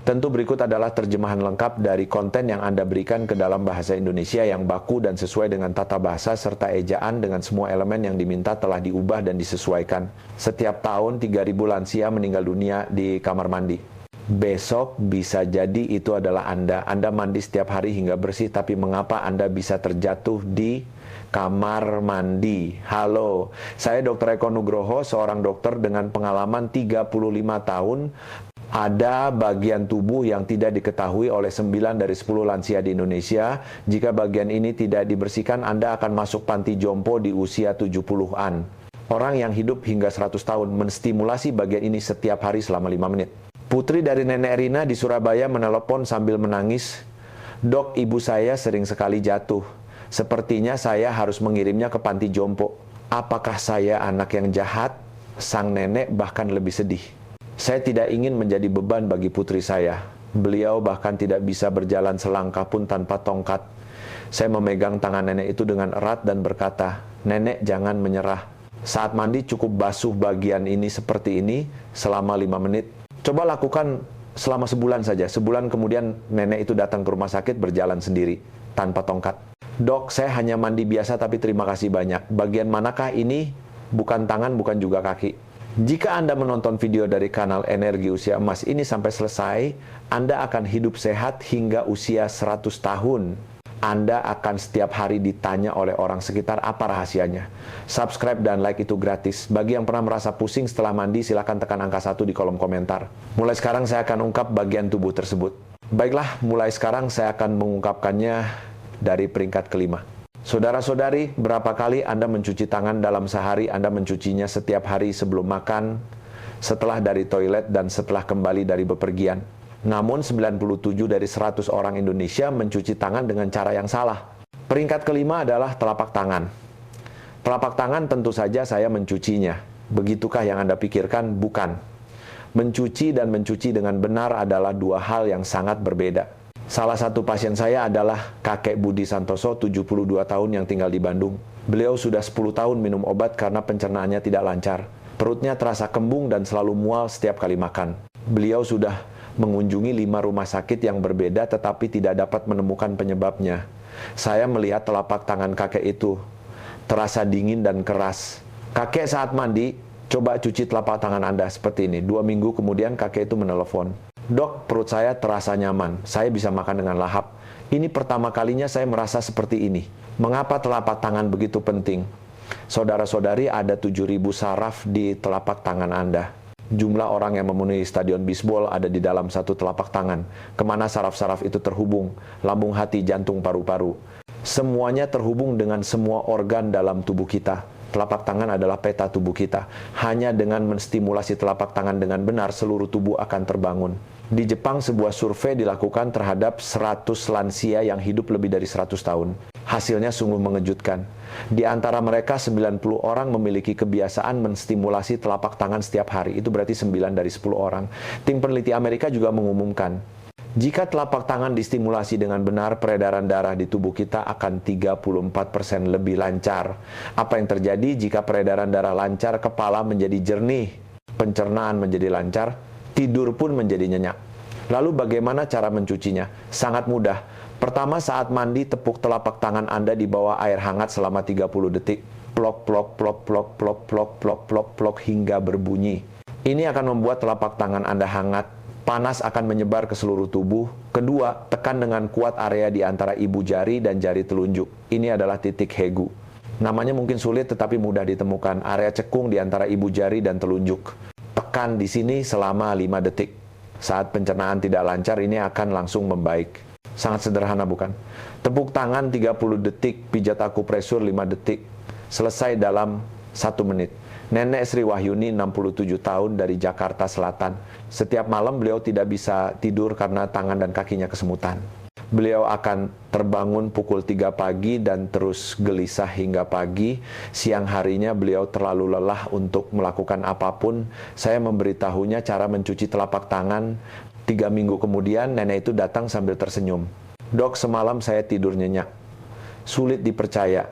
Tentu berikut adalah terjemahan lengkap dari konten yang Anda berikan ke dalam bahasa Indonesia yang baku dan sesuai dengan tata bahasa serta ejaan dengan semua elemen yang diminta telah diubah dan disesuaikan. Setiap tahun 3.000 lansia meninggal dunia di kamar mandi. Besok bisa jadi itu adalah Anda. Anda mandi setiap hari hingga bersih, tapi mengapa Anda bisa terjatuh di kamar mandi? Halo, saya Dr. Eko Nugroho, seorang dokter dengan pengalaman 35 tahun. Ada bagian tubuh yang tidak diketahui oleh 9 dari 10 lansia di Indonesia. Jika bagian ini tidak dibersihkan, Anda akan masuk panti jompo di usia 70-an. Orang yang hidup hingga 100 tahun menstimulasi bagian ini setiap hari selama 5 menit. Putri dari Nenek Rina di Surabaya menelepon sambil menangis. Dok, ibu saya sering sekali jatuh. Sepertinya saya harus mengirimnya ke panti jompo. Apakah saya anak yang jahat? Sang nenek bahkan lebih sedih. Saya tidak ingin menjadi beban bagi putri saya. Beliau bahkan tidak bisa berjalan selangkah pun tanpa tongkat. Saya memegang tangan nenek itu dengan erat dan berkata, "Nenek, jangan menyerah." Saat mandi cukup basuh bagian ini seperti ini selama 5 menit. Coba lakukan selama sebulan saja. Sebulan kemudian nenek itu datang ke rumah sakit berjalan sendiri, tanpa tongkat. "Dok, saya hanya mandi biasa tapi terima kasih banyak. Bagian manakah ini? Bukan tangan, bukan juga kaki." Jika Anda menonton video dari kanal Energi Usia Emas ini sampai selesai, Anda akan hidup sehat hingga usia 100 tahun. Anda akan setiap hari ditanya oleh orang sekitar apa rahasianya. Subscribe dan like itu gratis. Bagi yang pernah merasa pusing setelah mandi, silakan tekan angka 1 di kolom komentar. Mulai sekarang saya akan ungkap bagian tubuh tersebut. Baiklah, mulai sekarang saya akan mengungkapkannya dari peringkat kelima. Saudara-saudari, berapa kali Anda mencuci tangan dalam sehari? Anda mencucinya setiap hari sebelum makan, setelah dari toilet, dan setelah kembali dari bepergian. Namun 97 dari 100 orang Indonesia mencuci tangan dengan cara yang salah. Peringkat kelima adalah telapak tangan. Telapak tangan tentu saja saya mencucinya. Begitukah yang Anda pikirkan? Bukan. Mencuci dan mencuci dengan benar adalah dua hal yang sangat berbeda. Salah satu pasien saya adalah kakek Budi Santoso, 72 tahun yang tinggal di Bandung. Beliau sudah 10 tahun minum obat karena pencernaannya tidak lancar. Perutnya terasa kembung dan selalu mual setiap kali makan. Beliau sudah mengunjungi 5 rumah sakit yang berbeda tetapi tidak dapat menemukan penyebabnya. Saya melihat telapak tangan kakek itu terasa dingin dan keras. Kakek saat mandi, coba cuci telapak tangan Anda seperti ini. 2 minggu kemudian kakek itu menelepon. "Dok, perut saya terasa nyaman, saya bisa makan dengan lahap. Ini pertama kalinya saya merasa seperti ini." Mengapa telapak tangan begitu penting? Saudara-saudari, ada 7.000 saraf di telapak tangan Anda. Jumlah orang yang memenuhi stadion bisbol ada di dalam satu telapak tangan. Kemana saraf-saraf itu terhubung? Lambung, hati, jantung, paru-paru. Semuanya terhubung dengan semua organ dalam tubuh kita. Telapak tangan adalah peta tubuh kita. Hanya dengan menstimulasi telapak tangan dengan benar, seluruh tubuh akan terbangun. Di Jepang, sebuah survei dilakukan terhadap 100 lansia yang hidup lebih dari 100 tahun. Hasilnya sungguh mengejutkan. Di antara mereka, 90 orang memiliki kebiasaan menstimulasi telapak tangan setiap hari. Itu berarti 9 dari 10 orang. Tim peneliti Amerika juga mengumumkan, jika telapak tangan distimulasi dengan benar, peredaran darah di tubuh kita akan 34% lebih lancar. Apa yang terjadi jika peredaran darah lancar? Kepala menjadi jernih, pencernaan menjadi lancar, tidur pun menjadi nyenyak. Lalu bagaimana cara mencucinya? Sangat mudah. Pertama, saat mandi, tepuk telapak tangan Anda di bawah air hangat selama 30 detik. Plok, plok, plok, plok, plok, plok, plok, plok, plok, hingga berbunyi. Ini akan membuat telapak tangan Anda hangat. Panas akan menyebar ke seluruh tubuh. Kedua, tekan dengan kuat area di antara ibu jari dan jari telunjuk. Ini adalah titik Hegu. Namanya mungkin sulit tetapi mudah ditemukan. Area cekung di antara ibu jari dan telunjuk. Tekan di sini selama 5 detik. Saat pencernaan tidak lancar, ini akan langsung membaik. Sangat sederhana, bukan? Tepuk tangan 30 detik, pijat akupresur 5 detik. Selesai dalam 1 menit. Nenek Sri Wahyuni, 67 tahun, dari Jakarta Selatan. Setiap malam beliau tidak bisa tidur karena tangan dan kakinya kesemutan. Beliau akan terbangun pukul 3 pagi dan terus gelisah hingga pagi. Siang harinya beliau terlalu lelah untuk melakukan apapun. Saya memberitahunya cara mencuci telapak tangan. 3 minggu kemudian nenek itu datang sambil tersenyum. "Dok, semalam saya tidur nyenyak." Sulit dipercaya.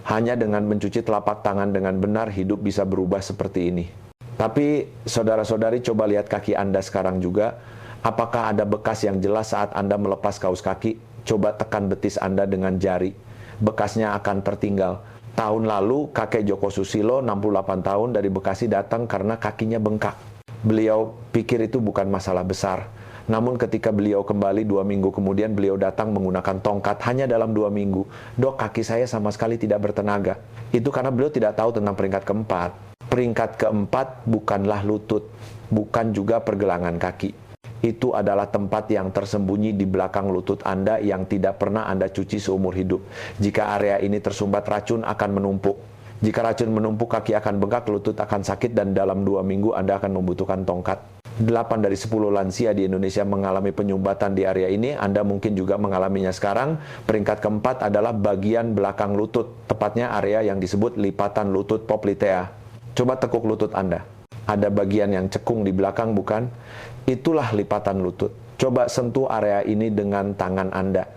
Hanya dengan mencuci telapak tangan dengan benar, hidup bisa berubah seperti ini. Tapi saudara-saudari, coba lihat kaki Anda sekarang juga. Apakah ada bekas yang jelas saat Anda melepas kaus kaki? Coba tekan betis Anda dengan jari. Bekasnya akan tertinggal. Tahun lalu, kakek Joko Susilo, 68 tahun, dari Bekasi datang karena kakinya bengkak. Beliau pikir itu bukan masalah besar. Namun ketika beliau kembali 2 minggu kemudian, beliau datang menggunakan tongkat hanya dalam 2 minggu. Dok, kaki saya sama sekali tidak bertenaga. Itu karena beliau tidak tahu tentang peringkat keempat. Peringkat keempat bukanlah lutut, bukan juga pergelangan kaki. Itu adalah tempat yang tersembunyi di belakang lutut Anda yang tidak pernah Anda cuci seumur hidup. Jika area ini tersumbat, racun akan menumpuk. Jika racun menumpuk, kaki akan bengkak, lutut akan sakit, dan dalam 2 minggu Anda akan membutuhkan tongkat. 8 dari 10 lansia di Indonesia mengalami penyumbatan di area ini. Anda mungkin juga mengalaminya sekarang. Peringkat keempat adalah bagian belakang lutut, tepatnya area yang disebut lipatan lutut poplitea. Coba tekuk lutut Anda. Ada bagian yang cekung di belakang, bukan? Itulah lipatan lutut. Coba sentuh area ini dengan tangan Anda.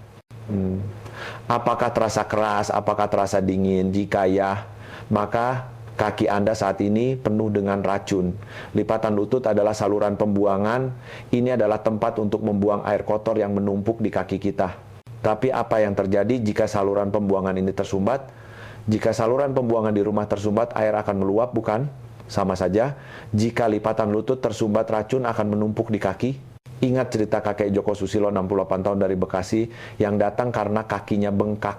Apakah terasa keras? Apakah terasa dingin? Jika ya, maka kaki Anda saat ini penuh dengan racun. Lipatan lutut adalah saluran pembuangan. Ini adalah tempat untuk membuang air kotor yang menumpuk di kaki kita. Tapi apa yang terjadi jika saluran pembuangan ini tersumbat? Jika saluran pembuangan di rumah tersumbat, air akan meluap, bukan? Sama saja, jika lipatan lutut tersumbat, racun akan menumpuk di kaki. Ingat cerita kakek Joko Susilo, 68 tahun, dari Bekasi, yang datang karena kakinya bengkak.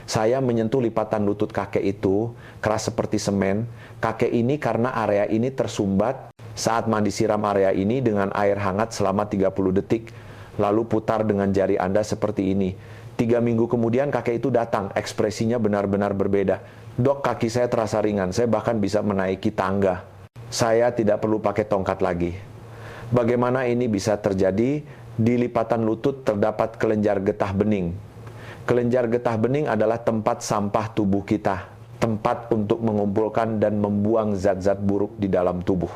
Saya menyentuh lipatan lutut kakek itu, keras seperti semen. Kakek ini karena area ini tersumbat. Saat mandi, siram area ini dengan air hangat selama 30 detik. Lalu putar dengan jari Anda seperti ini. 3 minggu kemudian kakek itu datang, ekspresinya benar-benar berbeda. Dok, kaki saya terasa ringan, saya bahkan bisa menaiki tangga. Saya tidak perlu pakai tongkat lagi. Bagaimana ini bisa terjadi? Di lipatan lutut terdapat kelenjar getah bening. Kelenjar getah bening adalah tempat sampah tubuh kita, tempat untuk mengumpulkan dan membuang zat-zat buruk di dalam tubuh.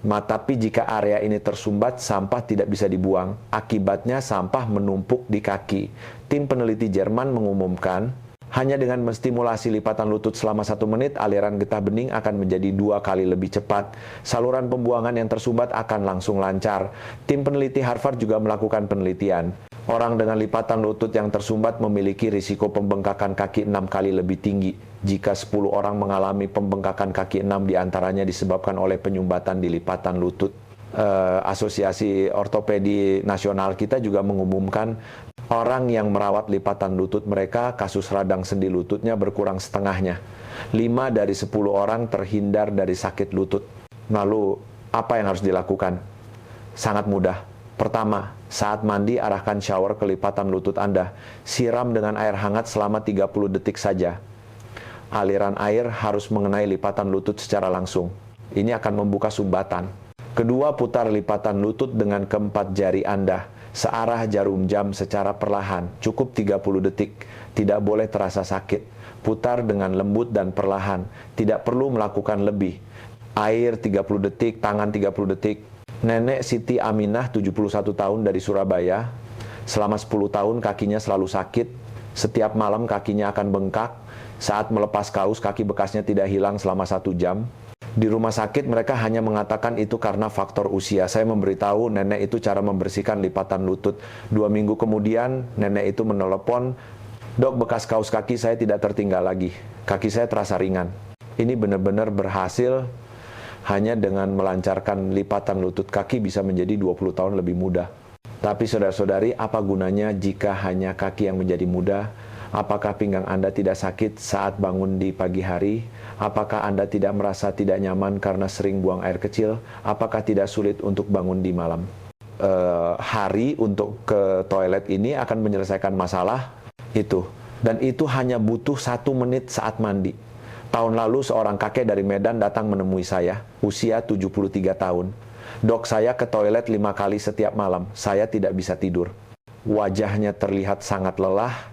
Tapi jika area ini tersumbat, sampah tidak bisa dibuang. Akibatnya sampah menumpuk di kaki. Tim peneliti Jerman mengumumkan, hanya dengan menstimulasi lipatan lutut selama 1 menit, aliran getah bening akan menjadi 2 kali lebih cepat. Saluran pembuangan yang tersumbat akan langsung lancar. Tim peneliti Harvard juga melakukan penelitian. Orang dengan lipatan lutut yang tersumbat memiliki risiko pembengkakan kaki 6 kali lebih tinggi. Jika 10 orang mengalami pembengkakan kaki, 6 diantaranya disebabkan oleh penyumbatan di lipatan lutut. Asosiasi Ortopedi Nasional kita juga mengumumkan orang yang merawat lipatan lutut mereka, kasus radang sendi lututnya berkurang setengahnya. 5 dari 10 orang terhindar dari sakit lutut. Lalu, apa yang harus dilakukan? Sangat mudah. Pertama, saat mandi, arahkan shower ke lipatan lutut Anda. Siram dengan air hangat selama 30 detik saja. Aliran air harus mengenai lipatan lutut secara langsung. Ini akan membuka sumbatan. Kedua, putar lipatan lutut dengan keempat jari Anda searah jarum jam secara perlahan. Cukup 30 detik. Tidak boleh terasa sakit. Putar dengan lembut dan perlahan. Tidak perlu melakukan lebih. Air 30 detik, tangan 30 detik. Nenek Siti Aminah, 71 tahun, dari Surabaya. Selama 10 tahun kakinya selalu sakit. Setiap malam kakinya akan bengkak. Saat melepas kaus, kaki bekasnya tidak hilang selama 1 jam. Di rumah sakit mereka hanya mengatakan itu karena faktor usia. Saya memberitahu nenek itu cara membersihkan lipatan lutut. 2 minggu kemudian nenek itu menelepon, "Dok, bekas kaus kaki saya tidak tertinggal lagi. Kaki saya terasa ringan." Ini benar-benar berhasil. Hanya dengan melancarkan lipatan lutut, kaki bisa menjadi 20 tahun lebih muda. Tapi saudara-saudari, apa gunanya jika hanya kaki yang menjadi muda? Apakah pinggang Anda tidak sakit saat bangun di pagi hari? Apakah Anda tidak merasa tidak nyaman karena sering buang air kecil? Apakah tidak sulit untuk bangun di malam hari untuk ke toilet ini akan menyelesaikan masalah itu. Dan itu hanya butuh 1 menit saat mandi. Tahun lalu seorang kakek dari Medan datang menemui saya, usia 73 tahun. "Dok, saya ke toilet 5 kali setiap malam. Saya tidak bisa tidur." Wajahnya terlihat sangat lelah.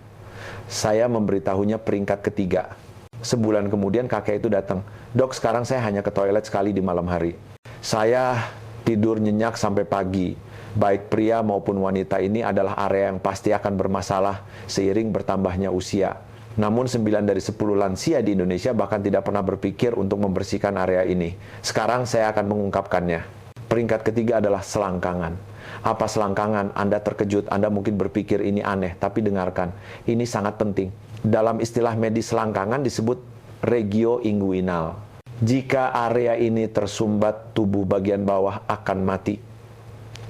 Saya memberitahunya peringkat ketiga. Sebulan kemudian kakek itu datang. "Dok, sekarang saya hanya ke toilet sekali di malam hari. Saya tidur nyenyak sampai pagi." Baik pria maupun wanita, ini adalah area yang pasti akan bermasalah seiring bertambahnya usia. Namun 9 dari 10 lansia di Indonesia bahkan tidak pernah berpikir untuk membersihkan area ini. Sekarang saya akan mengungkapkannya. Peringkat ketiga adalah selangkangan. Apa selangkangan? Anda terkejut, Anda mungkin berpikir ini aneh, tapi dengarkan, ini sangat penting. Dalam istilah medis selangkangan disebut regio inguinal. Jika area ini tersumbat, tubuh bagian bawah akan mati.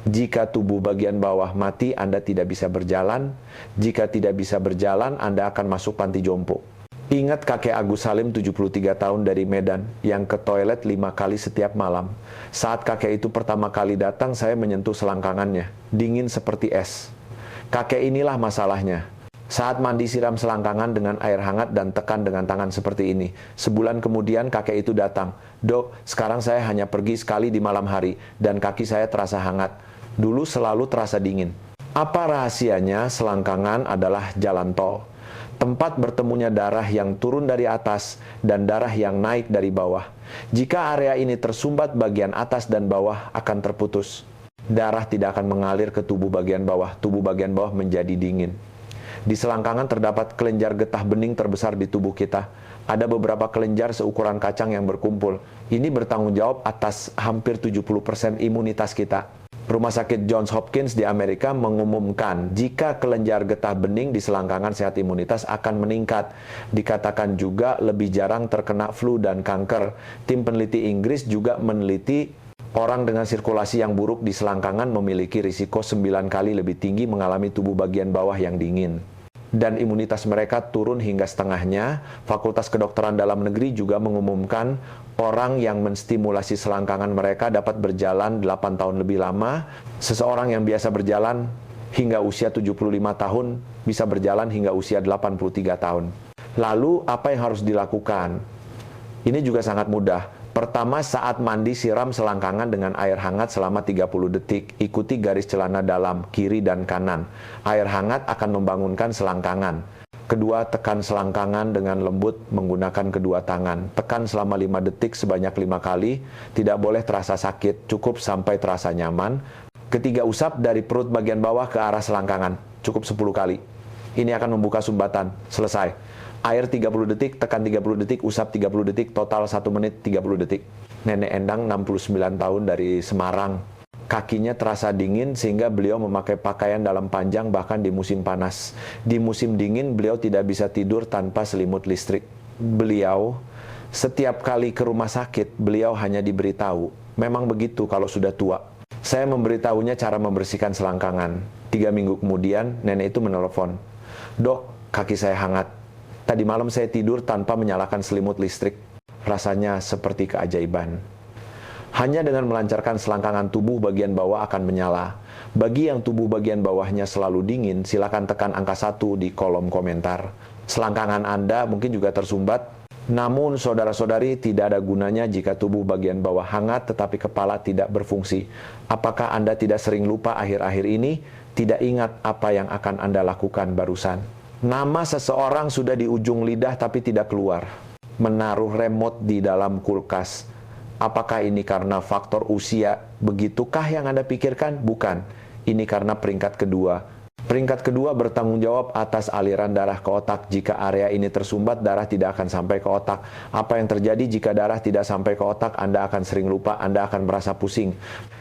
Jika tubuh bagian bawah mati, Anda tidak bisa berjalan. Jika tidak bisa berjalan, Anda akan masuk panti jompo. Ingat kakek Agus Salim 73 tahun dari Medan yang ke toilet 5 kali setiap malam. Saat kakek itu pertama kali datang, saya menyentuh selangkangannya. Dingin seperti es. Kakek inilah masalahnya. Saat mandi siram selangkangan dengan air hangat dan tekan dengan tangan seperti ini. Sebulan kemudian kakek itu datang. Dok, sekarang saya hanya pergi sekali di malam hari dan kaki saya terasa hangat. Dulu selalu terasa dingin. Apa rahasianya? Selangkangan adalah jalan tol. Tempat bertemunya darah yang turun dari atas dan darah yang naik dari bawah. Jika area ini tersumbat, bagian atas dan bawah akan terputus. Darah tidak akan mengalir ke tubuh bagian bawah. Tubuh bagian bawah menjadi dingin. Di selangkangan terdapat kelenjar getah bening terbesar di tubuh kita. Ada beberapa kelenjar seukuran kacang yang berkumpul. Ini bertanggung jawab atas hampir 70% imunitas kita. Rumah sakit Johns Hopkins di Amerika mengumumkan jika kelenjar getah bening di selangkangan sehat, imunitas akan meningkat. Dikatakan juga lebih jarang terkena flu dan kanker. Tim peneliti Inggris juga meneliti orang dengan sirkulasi yang buruk di selangkangan memiliki risiko 9 kali lebih tinggi mengalami tubuh bagian bawah yang dingin. Dan imunitas mereka turun hingga setengahnya. Fakultas Kedokteran Dalam Negeri juga mengumumkan orang yang menstimulasi selangkangan mereka dapat berjalan 8 tahun lebih lama. Seseorang yang biasa berjalan hingga usia 75 tahun bisa berjalan hingga usia 83 tahun. Lalu apa yang harus dilakukan? Ini juga sangat mudah. Pertama, saat mandi siram selangkangan dengan air hangat selama 30 detik. Ikuti garis celana dalam, kiri dan kanan. Air hangat akan membangunkan selangkangan. Kedua, tekan selangkangan dengan lembut menggunakan kedua tangan. Tekan selama 5 detik sebanyak 5 kali. Tidak boleh terasa sakit, cukup sampai terasa nyaman. Ketiga, usap dari perut bagian bawah ke arah selangkangan. Cukup 10 kali. Ini akan membuka sumbatan. Selesai. Air 30 detik, tekan 30 detik, usap 30 detik, total 1 menit 30 detik. Nenek Endang 69 tahun dari Semarang. Kakinya terasa dingin sehingga beliau memakai pakaian dalam panjang bahkan di musim panas. Di musim dingin beliau tidak bisa tidur tanpa selimut listrik. Beliau setiap kali ke rumah sakit, beliau hanya diberitahu, memang begitu kalau sudah tua. Saya memberitahunya cara membersihkan selangkangan. 3 minggu kemudian, nenek itu menelpon. Dok, kaki saya hangat. Tadi malam saya tidur tanpa menyalakan selimut listrik. Rasanya seperti keajaiban. Hanya dengan melancarkan selangkangan, tubuh bagian bawah akan menyala. Bagi yang tubuh bagian bawahnya selalu dingin, silakan tekan angka 1 di kolom komentar. Selangkangan Anda mungkin juga tersumbat. Namun saudara-saudari, tidak ada gunanya jika tubuh bagian bawah hangat tetapi kepala tidak berfungsi. Apakah Anda tidak sering lupa akhir-akhir ini? Tidak ingat apa yang akan Anda lakukan barusan? Nama seseorang sudah di ujung lidah tapi tidak keluar. Menaruh remote di dalam kulkas. Apakah ini karena faktor usia? Begitukah yang Anda pikirkan? Bukan. Ini karena peringkat kedua. Peringkat kedua bertanggung jawab atas aliran darah ke otak. Jika area ini tersumbat, darah tidak akan sampai ke otak. Apa yang terjadi jika darah tidak sampai ke otak? Anda akan sering lupa, Anda akan merasa pusing.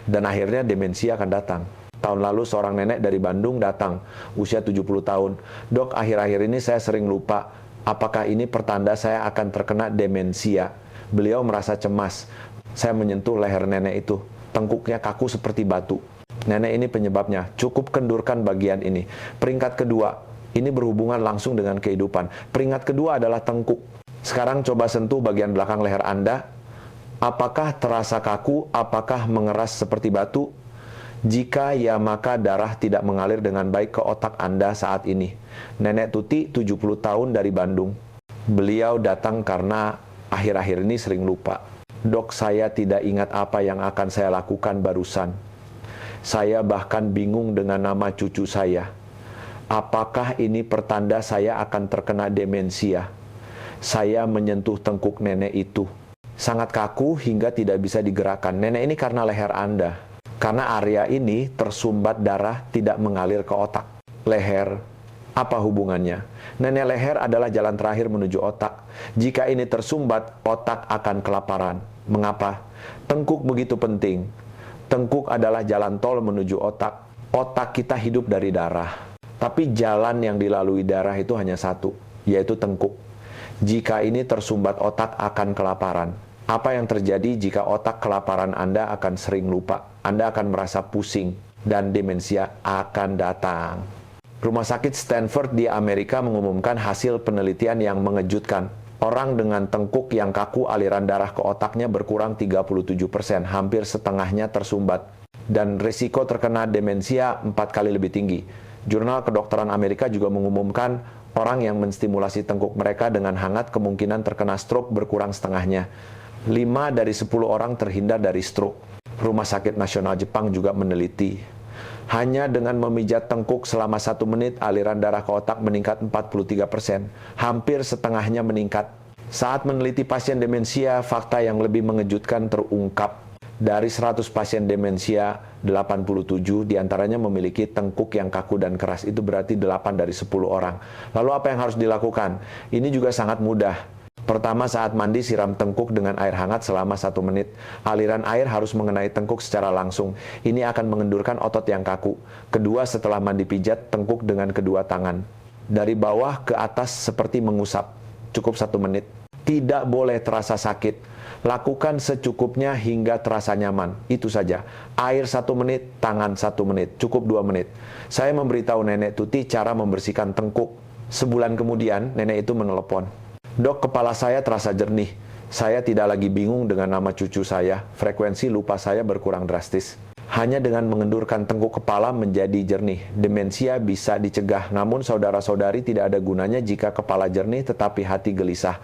Dan akhirnya demensia akan datang. Tahun lalu seorang nenek dari Bandung datang, usia 70 tahun. Dok, akhir-akhir ini saya sering lupa. Apakah ini pertanda saya akan terkena demensia? Beliau merasa cemas. Saya menyentuh leher nenek itu. Tengkuknya kaku seperti batu. Nenek ini penyebabnya. Cukup kendurkan bagian ini. Peringkat kedua, ini berhubungan langsung dengan kehidupan. Peringkat kedua adalah tengkuk. Sekarang coba sentuh bagian belakang leher Anda. Apakah terasa kaku? Apakah mengeras seperti batu? Jika ya, maka darah tidak mengalir dengan baik ke otak Anda saat ini. Nenek Tuti, 70 tahun dari Bandung. Beliau datang karena akhir-akhir ini sering lupa. Dok, saya tidak ingat apa yang akan saya lakukan barusan. Saya bahkan bingung dengan nama cucu saya. Apakah ini pertanda saya akan terkena demensia? Saya menyentuh tengkuk nenek itu. Sangat kaku hingga tidak bisa digerakkan. Nenek ini karena leher Anda. Karena area ini tersumbat darah tidak mengalir ke otak. Leher, apa hubungannya? Nenek leher adalah jalan terakhir menuju otak. Jika ini tersumbat, otak akan kelaparan. Mengapa? Tengkuk begitu penting. Tengkuk adalah jalan tol menuju otak. Otak kita hidup dari darah. Tapi jalan yang dilalui darah itu hanya satu, yaitu tengkuk. Jika ini tersumbat, otak akan kelaparan. Apa yang terjadi jika otak kelaparan Anda akan sering lupa? Anda akan merasa pusing dan demensia akan datang. Rumah sakit Stanford di Amerika mengumumkan hasil penelitian yang mengejutkan. Orang dengan tengkuk yang kaku, aliran darah ke otaknya berkurang 37%, hampir setengahnya tersumbat. Dan risiko terkena demensia 4 kali lebih tinggi. Jurnal Kedokteran Amerika juga mengumumkan orang yang menstimulasi tengkuk mereka dengan hangat kemungkinan terkena stroke berkurang setengahnya. 5 dari 10 orang terhindar dari stroke. Rumah Sakit Nasional Jepang juga meneliti. Hanya dengan memijat tengkuk selama 1 menit, aliran darah ke otak meningkat 43%. Hampir setengahnya meningkat. Saat meneliti pasien demensia, fakta yang lebih mengejutkan terungkap. Dari 100 pasien demensia, 87 diantaranya memiliki tengkuk yang kaku dan keras. Itu berarti 8 dari 10 orang. Lalu apa yang harus dilakukan? Ini juga sangat mudah. Pertama, saat mandi, siram tengkuk dengan air hangat selama 1 menit. Aliran air harus mengenai tengkuk secara langsung. Ini akan mengendurkan otot yang kaku. Kedua, setelah mandi, pijat tengkuk dengan kedua tangan. Dari bawah ke atas seperti mengusap. Cukup 1 menit. Tidak boleh terasa sakit. Lakukan secukupnya hingga terasa nyaman. Itu saja. Air 1 menit, tangan 1 menit. Cukup 2 menit. Saya memberitahu Nenek Tuti cara membersihkan tengkuk. Sebulan kemudian, nenek itu menelepon. Dok, kepala saya terasa jernih. Saya tidak lagi bingung dengan nama cucu saya. Frekuensi lupa saya berkurang drastis. Hanya dengan mengendurkan tengkuk kepala menjadi jernih. Demensia bisa dicegah. Namun saudara-saudari, tidak ada gunanya jika kepala jernih tetapi hati gelisah.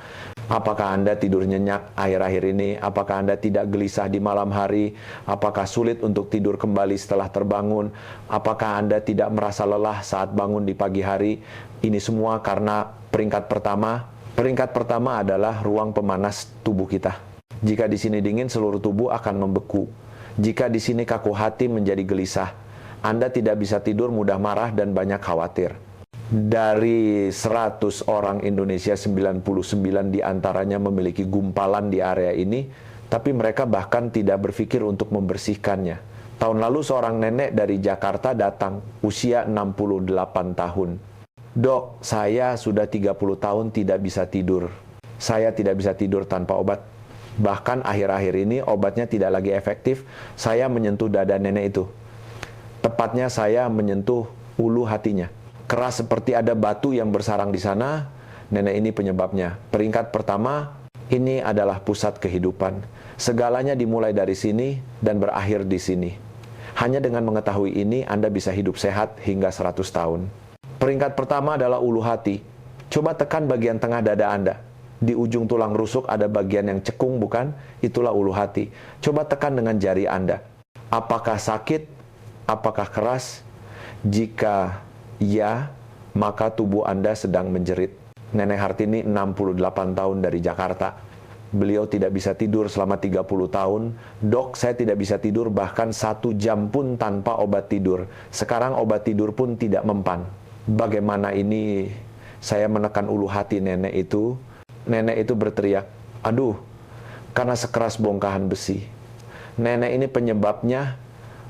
Apakah Anda tidur nyenyak akhir-akhir ini? Apakah Anda tidak gelisah di malam hari? Apakah sulit untuk tidur kembali setelah terbangun? Apakah Anda tidak merasa lelah saat bangun di pagi hari? Ini semua karena peringkat pertama adalah ruang pemanas tubuh kita. Jika di sini dingin, seluruh tubuh akan membeku. Jika di sini kaku hati menjadi gelisah. Anda tidak bisa tidur, mudah marah, dan banyak khawatir. Dari 100 orang Indonesia, 99 diantaranya memiliki gumpalan di area ini, tapi mereka bahkan tidak berpikir untuk membersihkannya. Tahun lalu seorang nenek dari Jakarta datang, usia 68 tahun. Dok, saya sudah 30 tahun tidak bisa tidur. Saya tidak bisa tidur tanpa obat. Bahkan akhir-akhir ini obatnya tidak lagi efektif. Saya menyentuh dada nenek itu. Tepatnya saya menyentuh ulu hatinya. Keras seperti ada batu yang bersarang di sana. Nenek ini penyebabnya. Peringkat pertama, ini adalah pusat kehidupan. Segalanya dimulai dari sini dan berakhir di sini. Hanya dengan mengetahui ini, Anda bisa hidup sehat hingga 100 tahun. Peringkat pertama adalah ulu hati. Coba tekan bagian tengah dada Anda. Di ujung tulang rusuk ada bagian yang cekung, bukan? Itulah ulu hati. Coba tekan dengan jari Anda. Apakah sakit? Apakah keras? Jika ya, maka tubuh Anda sedang menjerit. Nenek Hartini 68 tahun dari Jakarta. Beliau tidak bisa tidur selama 30 tahun. Dok, saya tidak bisa tidur bahkan 1 jam pun tanpa obat tidur. Sekarang obat tidur pun tidak mempan. Bagaimana ini? Saya menekan ulu hati nenek itu. Nenek itu berteriak, aduh, karena sekeras bongkahan besi. Nenek ini penyebabnya,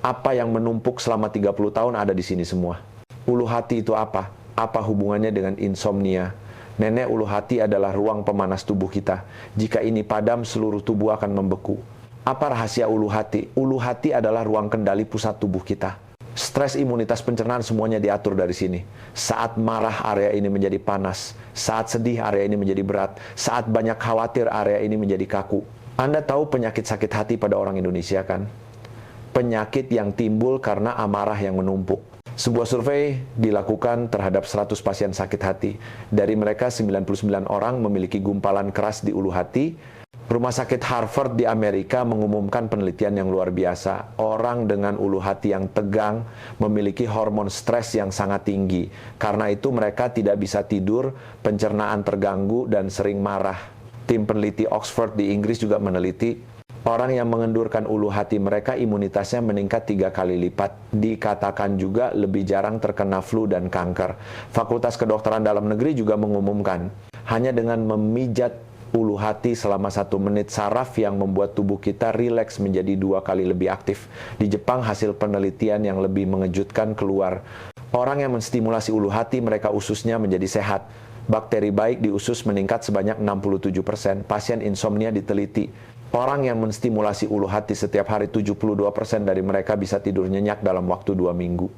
apa yang menumpuk selama 30 tahun ada di sini semua. Ulu hati itu apa? Apa hubungannya dengan insomnia? Nenek, ulu hati adalah ruang pemanas tubuh kita. Jika ini padam, seluruh tubuh akan membeku. Apa rahasia ulu hati? Ulu hati adalah ruang kendali pusat tubuh kita. Stres, imunitas, pencernaan semuanya diatur dari sini. Saat marah, area ini menjadi panas. Saat sedih, area ini menjadi berat. Saat banyak khawatir, area ini menjadi kaku. Anda tahu penyakit sakit hati pada orang Indonesia, kan? Penyakit yang timbul karena amarah yang menumpuk. Sebuah survei dilakukan terhadap 100 pasien sakit hati. Dari mereka, 99 orang memiliki gumpalan keras di ulu hati. Rumah sakit Harvard di Amerika mengumumkan penelitian yang luar biasa. Orang dengan ulu hati yang tegang memiliki hormon stres yang sangat tinggi. Karena itu mereka tidak bisa tidur, pencernaan terganggu, dan sering marah. Tim peneliti Oxford di Inggris juga meneliti, orang yang mengendurkan ulu hati mereka imunitasnya meningkat 3 kali lipat. Dikatakan juga lebih jarang terkena flu dan kanker. Fakultas Kedokteran Dalam Negeri juga mengumumkan, hanya dengan memijat ulu hati selama 1 menit, saraf yang membuat tubuh kita rileks menjadi 2 kali lebih aktif. Di Jepang, hasil penelitian yang lebih mengejutkan keluar. Orang yang menstimulasi ulu hati mereka ususnya menjadi sehat. Bakteri baik di usus meningkat sebanyak 67%. Pasien insomnia diteliti. Orang yang menstimulasi ulu hati setiap hari, 72% dari mereka bisa tidur nyenyak dalam waktu 2 minggu.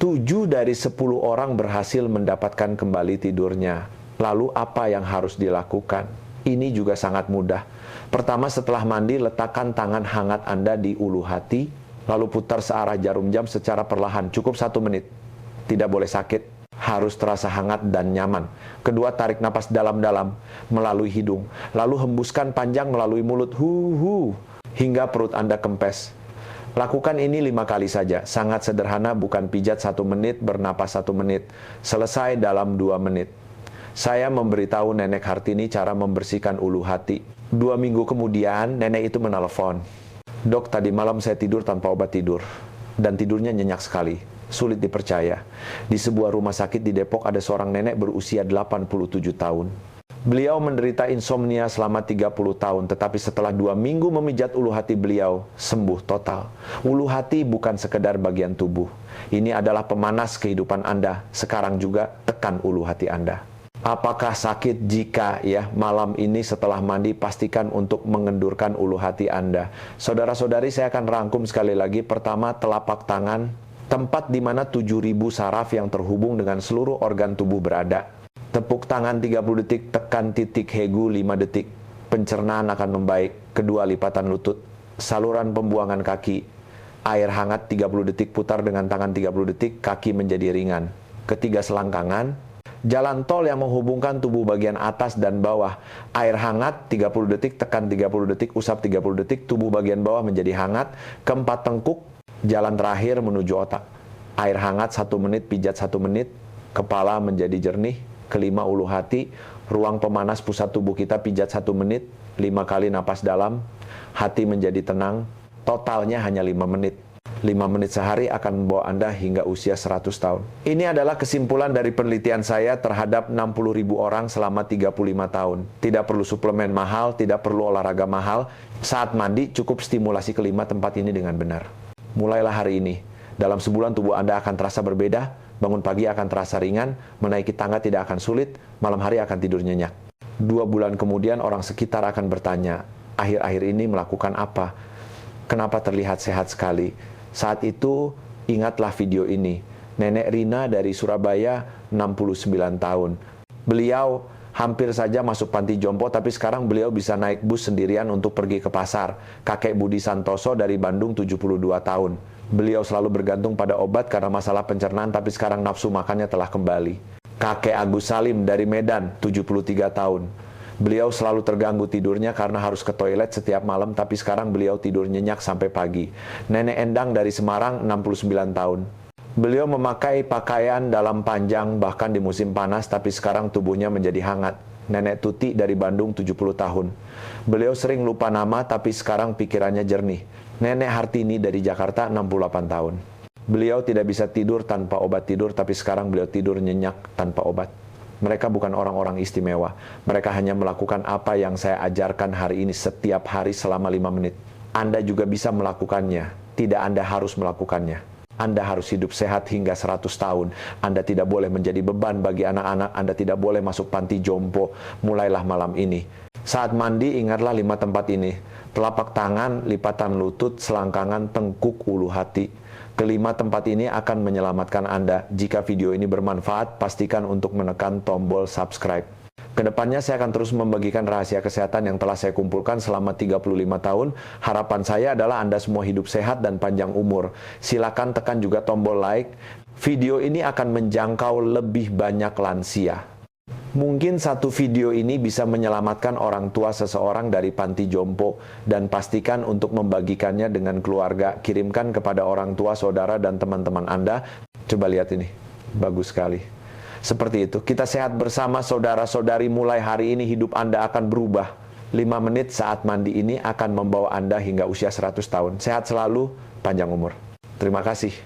7 dari 10 orang berhasil mendapatkan kembali tidurnya. Lalu apa yang harus dilakukan? Ini juga sangat mudah. Pertama, setelah mandi, letakkan tangan hangat Anda di ulu hati, lalu putar searah jarum jam secara perlahan, cukup 1 menit. Tidak boleh sakit, harus terasa hangat dan nyaman. Kedua, tarik napas dalam-dalam melalui hidung, lalu hembuskan panjang melalui mulut, hingga perut Anda kempes. Lakukan ini 5 kali saja, sangat sederhana, bukan pijat 1 menit, bernapas 1 menit, selesai dalam 2 menit. Saya memberitahu Nenek Hartini cara membersihkan ulu hati. 2 minggu kemudian, nenek itu menelepon. Dok, tadi malam saya tidur tanpa obat tidur. Dan tidurnya nyenyak sekali. Sulit dipercaya. Di sebuah rumah sakit di Depok ada seorang nenek berusia 87 tahun. Beliau menderita insomnia selama 30 tahun, tetapi setelah 2 minggu memijat ulu hati beliau, sembuh total. Ulu hati bukan sekedar bagian tubuh. Ini adalah pemanas kehidupan Anda. Sekarang juga tekan ulu hati Anda. Apakah sakit jika malam ini setelah mandi pastikan untuk mengendurkan ulu hati Anda? Saudara-saudari, saya akan rangkum sekali lagi. Pertama, telapak tangan, tempat di mana 7.000 saraf yang terhubung dengan seluruh organ tubuh berada. Tepuk tangan 30 detik, tekan titik hegu 5 detik. Pencernaan akan membaik. Kedua, lipatan lutut. Saluran pembuangan kaki. Air hangat 30 detik, putar dengan tangan 30 detik, kaki menjadi ringan. Ketiga, selangkangan. Jalan tol yang menghubungkan tubuh bagian atas dan bawah. Air hangat 30 detik, tekan 30 detik, usap 30 detik, tubuh bagian bawah menjadi hangat. Keempat, tengkuk, jalan terakhir menuju otak. Air hangat 1 menit, pijat 1 menit, kepala menjadi jernih. Kelima, ulu hati, ruang pemanas pusat tubuh kita, pijat 1 menit, 5 kali napas dalam, hati menjadi tenang. Totalnya hanya 5 menit. 5 menit sehari akan membawa Anda hingga usia 100 tahun. Ini adalah kesimpulan dari penelitian saya terhadap 60.000 orang selama 35 tahun. Tidak perlu suplemen mahal, tidak perlu olahraga mahal. Saat mandi, cukup stimulasi kelima tempat ini dengan benar. Mulailah hari ini. Dalam sebulan tubuh Anda akan terasa berbeda, bangun pagi akan terasa ringan, menaiki tangga tidak akan sulit, malam hari akan tidur nyenyak. 2 bulan kemudian orang sekitar akan bertanya, akhir-akhir ini melakukan apa? Kenapa terlihat sehat sekali? Saat itu, ingatlah video ini. Nenek Rina dari Surabaya, 69 tahun. Beliau hampir saja masuk panti jompo, tapi sekarang beliau bisa naik bus sendirian untuk pergi ke pasar. Kakek Budi Santoso dari Bandung, 72 tahun. Beliau selalu bergantung pada obat karena masalah pencernaan, tapi sekarang nafsu makannya telah kembali. Kakek Agus Salim dari Medan, 73 tahun. Beliau selalu terganggu tidurnya karena harus ke toilet setiap malam, tapi sekarang beliau tidur nyenyak sampai pagi. Nenek Endang dari Semarang, 69 tahun. Beliau memakai pakaian dalam panjang bahkan di musim panas, tapi sekarang tubuhnya menjadi hangat. Nenek Tuti dari Bandung, 70 tahun. Beliau sering lupa nama, tapi sekarang pikirannya jernih. Nenek Hartini dari Jakarta, 68 tahun. Beliau tidak bisa tidur tanpa obat tidur, tapi sekarang beliau tidur nyenyak tanpa obat. Mereka bukan orang-orang istimewa. Mereka hanya melakukan apa yang saya ajarkan hari ini setiap hari selama 5 menit. Anda juga bisa melakukannya. Tidak Anda harus melakukannya. Anda harus hidup sehat hingga 100 tahun. Anda tidak boleh menjadi beban bagi anak-anak. Anda tidak boleh masuk panti jompo. Mulailah malam ini. Saat mandi, ingatlah 5 tempat ini. Telapak tangan, lipatan lutut, selangkangan, tengkuk, ulu hati. Kelima tempat ini akan menyelamatkan Anda. Jika video ini bermanfaat, pastikan untuk menekan tombol subscribe. Kedepannya saya akan terus membagikan rahasia kesehatan yang telah saya kumpulkan selama 35 tahun. Harapan saya adalah Anda semua hidup sehat dan panjang umur. Silakan tekan juga tombol like. Video ini akan menjangkau lebih banyak lansia. Mungkin satu video ini bisa menyelamatkan orang tua seseorang dari panti jompo, dan pastikan untuk membagikannya dengan keluarga. Kirimkan kepada orang tua, saudara, dan teman-teman Anda. Coba lihat ini, bagus sekali. Seperti itu, kita sehat bersama saudara-saudari. Mulai hari ini hidup Anda akan berubah. 5 menit saat mandi ini akan membawa Anda hingga usia 100 tahun. Sehat selalu, panjang umur. Terima kasih.